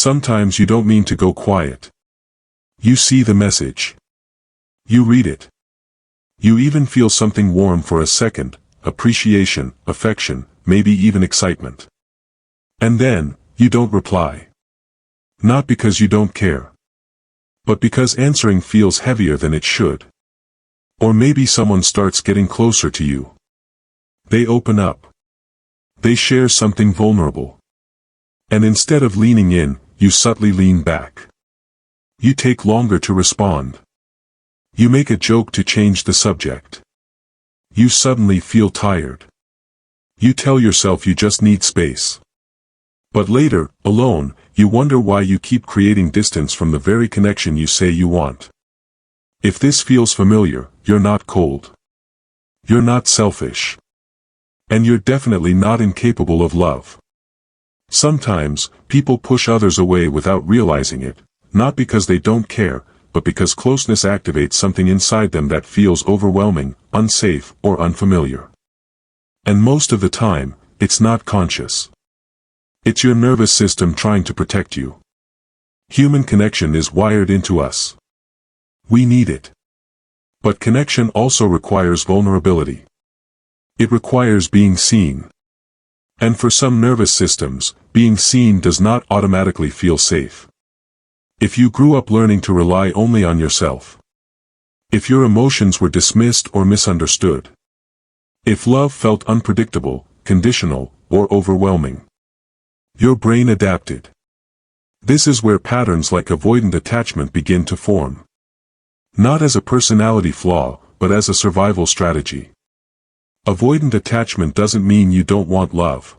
Sometimes you don't mean to go quiet. You see the message. You read it. You even feel something warm for a second, appreciation, affection, maybe even excitement. And then, you don't reply. Not because you don't care, but because answering feels heavier than it should. Or maybe someone starts getting closer to you. They open up. They share something vulnerable. And instead of leaning in, you subtly lean back. You take longer to respond. You make a joke to change the subject. You suddenly feel tired. You tell yourself you just need space. But later, alone, you wonder why you keep creating distance from the very connection you say you want. If this feels familiar, you're not cold. You're not selfish. And you're definitely not incapable of love. Sometimes, people push others away without realizing it, not because they don't care, but because closeness activates something inside them that feels overwhelming, unsafe, or unfamiliar. And most of the time, it's not conscious. It's your nervous system trying to protect you. Human connection is wired into us. We need it. But connection also requires vulnerability. It requires being seen. And for some nervous systems, being seen does not automatically feel safe. If you grew up learning to rely only on yourself. If your emotions were dismissed or misunderstood. If love felt unpredictable, conditional, or overwhelming. Your brain adapted. This is where patterns like avoidant attachment begin to form. Not as a personality flaw, but as a survival strategy. Avoidant attachment doesn't mean you don't want love.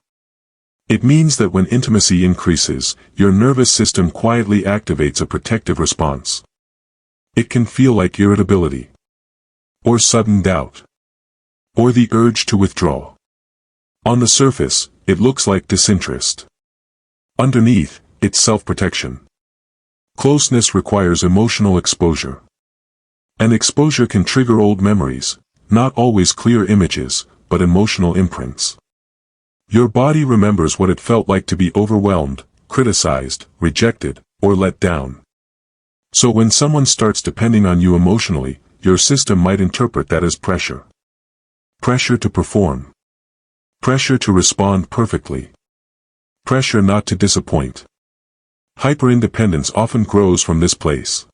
It means that when intimacy increases, your nervous system quietly activates a protective response. It can feel like irritability. Or sudden doubt. Or the urge to withdraw. On the surface, it looks like disinterest. Underneath, it's self-protection. Closeness requires emotional exposure. And exposure can trigger old memories, not always clear images, but emotional imprints. Your body remembers what it felt like to be overwhelmed, criticized, rejected, or let down. So when someone starts depending on you emotionally, your system might interpret that as pressure. Pressure to perform. Pressure to respond perfectly. Pressure not to disappoint. Hyperindependence often grows from this place.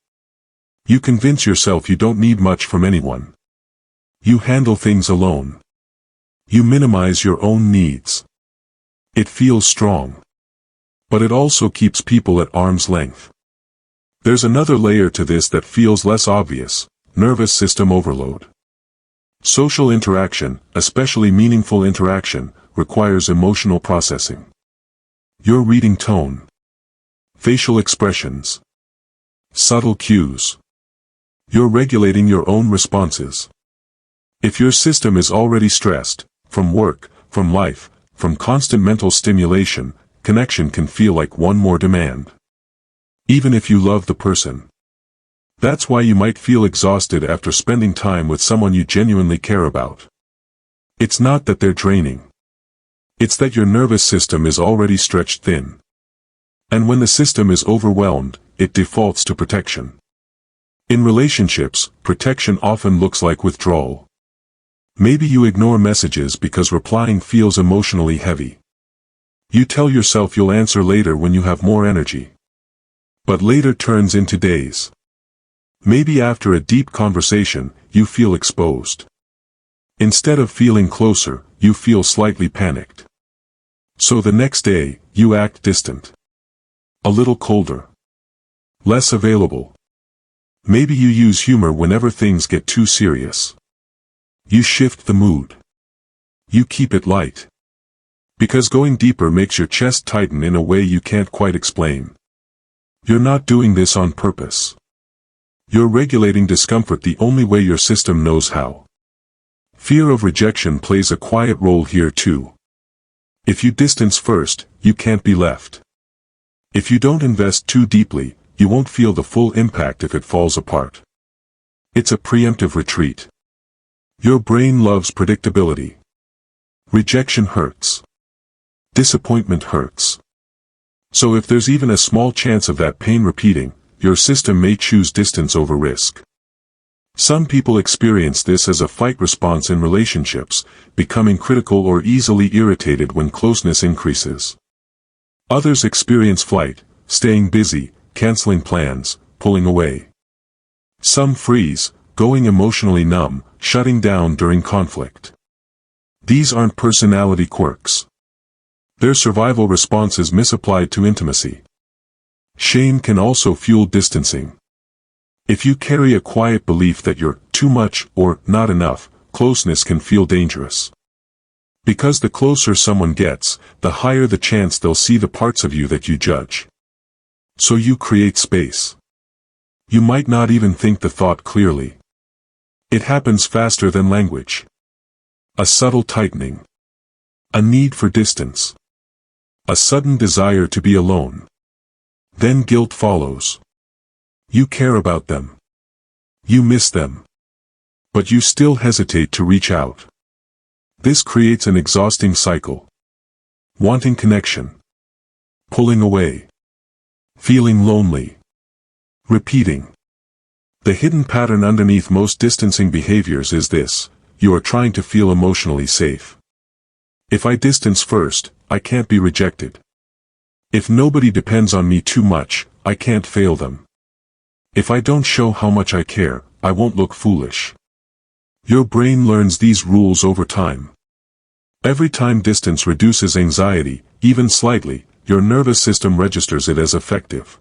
You convince yourself you don't need much from anyone. You handle things alone. You minimize your own needs. It feels strong. But it also keeps people at arm's length. There's another layer to this that feels less obvious: nervous system overload. Social interaction, especially meaningful interaction, requires emotional processing. You're reading tone, facial expressions, subtle cues. You're regulating your own responses. If your system is already stressed, from work, from life, from constant mental stimulation, connection can feel like one more demand. Even if you love the person. That's why you might feel exhausted after spending time with someone you genuinely care about. It's not that they're draining. It's that your nervous system is already stretched thin. And when the system is overwhelmed, it defaults to protection. In relationships, protection often looks like withdrawal. Maybe you ignore messages because replying feels emotionally heavy. You tell yourself you'll answer later when you have more energy. But later turns into days. Maybe after a deep conversation, you feel exposed. Instead of feeling closer, you feel slightly panicked. So the next day, you act distant. A little colder. Less available. Maybe you use humor whenever things get too serious. You shift the mood. You keep it light. Because going deeper makes your chest tighten in a way you can't quite explain. You're not doing this on purpose. You're regulating discomfort the only way your system knows how. Fear of rejection plays a quiet role here too. If you distance first, you can't be left. If you don't invest too deeply, you won't feel the full impact if it falls apart. It's a preemptive retreat. Your brain loves predictability. Rejection hurts. Disappointment hurts. So if there's even a small chance of that pain repeating, your system may choose distance over risk. Some people experience this as a fight response in relationships, becoming critical or easily irritated when closeness increases. Others experience flight, staying busy, canceling plans, pulling away. Some freeze, going emotionally numb, shutting down during conflict. These aren't personality quirks. They're survival responses misapplied to intimacy. Shame can also fuel distancing. If you carry a quiet belief that you're too much or not enough, closeness can feel dangerous. Because the closer someone gets, the higher the chance they'll see the parts of you that you judge. So you create space. You might not even think the thought clearly. It happens faster than language. A subtle tightening. A need for distance. A sudden desire to be alone. Then guilt follows. You care about them. You miss them. But you still hesitate to reach out. This creates an exhausting cycle. Wanting connection. Pulling away. Feeling lonely. Repeating. The hidden pattern underneath most distancing behaviors is this: you are trying to feel emotionally safe. If I distance first, I can't be rejected. If nobody depends on me too much, I can't fail them. If I don't show how much I care, I won't look foolish. Your brain learns these rules over time. Every time distance reduces anxiety, even slightly, your nervous system registers it as effective.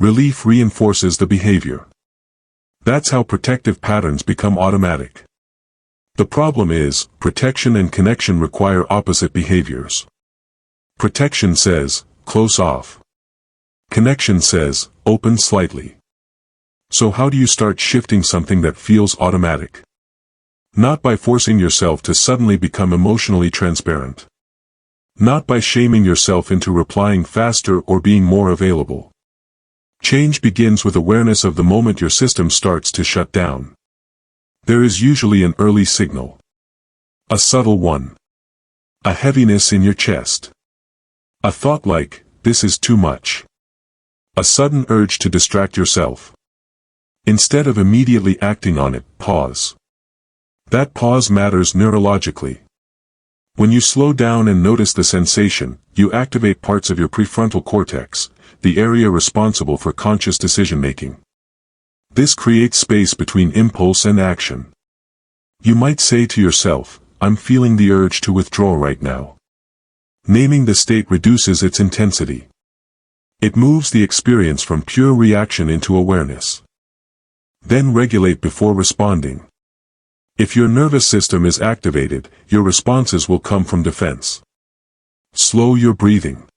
Relief reinforces the behavior. That's how protective patterns become automatic. The problem is, protection and connection require opposite behaviors. Protection says, close off. Connection says, open slightly. So how do you start shifting something that feels automatic? Not by forcing yourself to suddenly become emotionally transparent. Not by shaming yourself into replying faster or being more available. Change begins with awareness of the moment your system starts to shut down. There is usually an early signal. A subtle one. A heaviness in your chest. A thought like, this is too much. A sudden urge to distract yourself. Instead of immediately acting on it, pause. That pause matters neurologically. When you slow down and notice the sensation, you activate parts of your prefrontal cortex, the area responsible for conscious decision-making. This creates space between impulse and action. You might say to yourself, I'm feeling the urge to withdraw right now. Naming the state reduces its intensity. It moves the experience from pure reaction into awareness. Then regulate before responding. If your nervous system is activated, your responses will come from defense. Slow your breathing.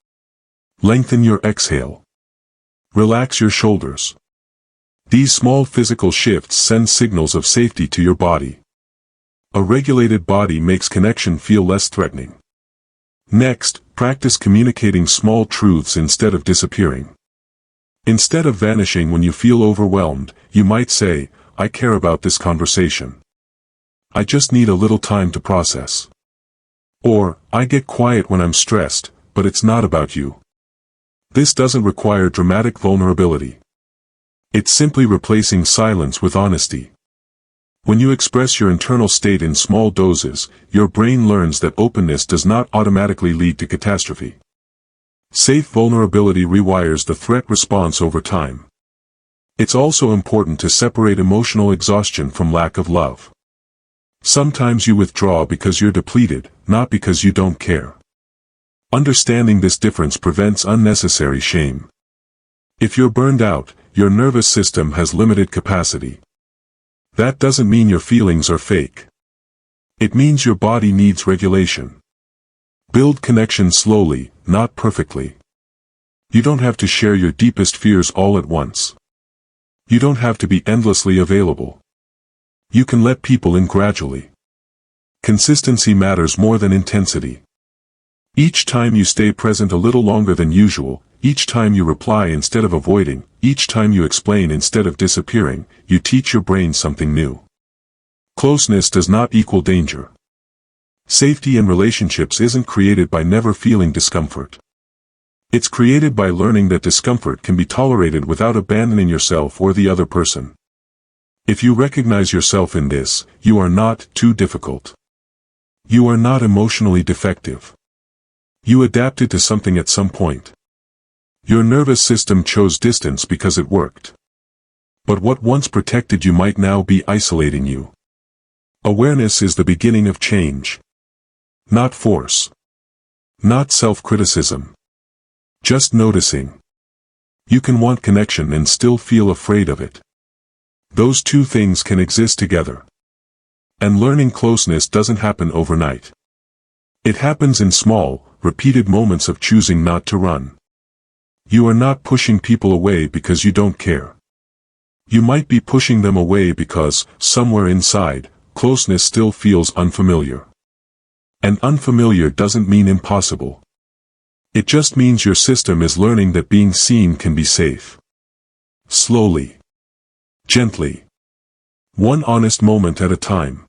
Lengthen your exhale. Relax your shoulders. These small physical shifts send signals of safety to your body. A regulated body makes connection feel less threatening. Next, practice communicating small truths instead of disappearing. Instead of vanishing when you feel overwhelmed, you might say, I care about this conversation. I just need a little time to process. Or, I get quiet when I'm stressed, but it's not about you. This doesn't require dramatic vulnerability. It's simply replacing silence with honesty. When you express your internal state in small doses, your brain learns that openness does not automatically lead to catastrophe. Safe vulnerability rewires the threat response over time. It's also important to separate emotional exhaustion from lack of love. Sometimes you withdraw because you're depleted, not because you don't care. Understanding this difference prevents unnecessary shame. If you're burned out, your nervous system has limited capacity. That doesn't mean your feelings are fake. It means your body needs regulation. Build connection slowly, not perfectly. You don't have to share your deepest fears all at once. You don't have to be endlessly available. You can let people in gradually. Consistency matters more than intensity. Each time you stay present a little longer than usual, each time you reply instead of avoiding, each time you explain instead of disappearing, you teach your brain something new. Closeness does not equal danger. Safety in relationships isn't created by never feeling discomfort. It's created by learning that discomfort can be tolerated without abandoning yourself or the other person. If you recognize yourself in this, you are not too difficult. You are not emotionally defective. You adapted to something at some point. Your nervous system chose distance because it worked. But what once protected you might now be isolating you. Awareness is the beginning of change. Not force. Not self-criticism. Just noticing. You can want connection and still feel afraid of it. Those two things can exist together. And learning closeness doesn't happen overnight. It happens in small, repeated moments of choosing not to run. You are not pushing people away because you don't care. You might be pushing them away because, somewhere inside, closeness still feels unfamiliar. And unfamiliar doesn't mean impossible. It just means your system is learning that being seen can be safe. Slowly. Gently. One honest moment at a time.